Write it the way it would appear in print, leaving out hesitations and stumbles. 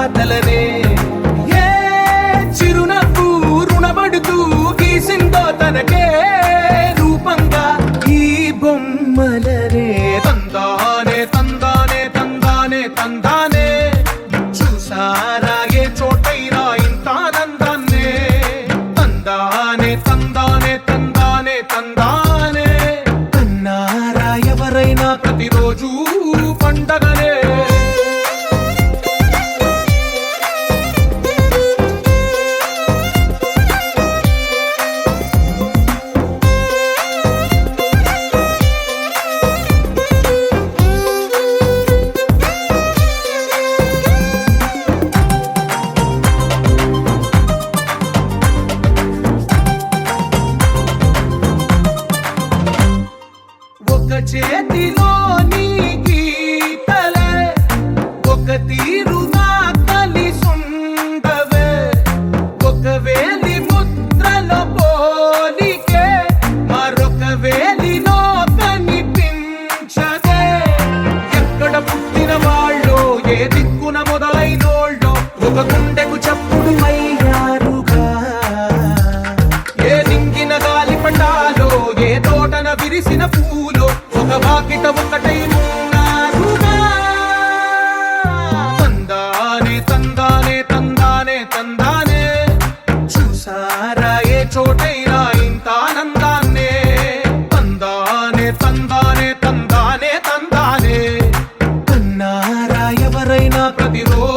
రాతలనే ఏ చిరునవ్వు రుణపడుతూ గీసిందో తనకే రూపంగా ఈ బొమ్మలనే తందానే తందానే తందానే తందానే చూసారా ఏ చోటైనా ఇంత ఆనందాన్నే తందానే తందానే తందానే తందానే అన్నారా ఎవరైనా ప్రతిరోజు పండగనే ఒక చేతిలో నీ గీతలే ఒక తీరుగా కలిసుండవే ఒక వేలి ముద్రలో పోలికే మరొక వేలిలో కనిపించదే ఎక్కడ పుట్టిన వాళ్ళో ఏ దిక్కున మొదలైనోళ్ళో ఒక గుండెకు చప్పుడు అయ్యారుగా ఏ దింగిన గాలి పటాలో ఏ తోటన విరిసిన పూలో ఒక వాకిట ఒకటై ఉన్నారుగా తందానే తందానే తందానే తందానే చూసారా ఏ చోటైనా ఇంత ఆనందాన్నే తందానే తందానే తందానే తందానే అన్నారా ఎవరైనా ప్రతిరోజు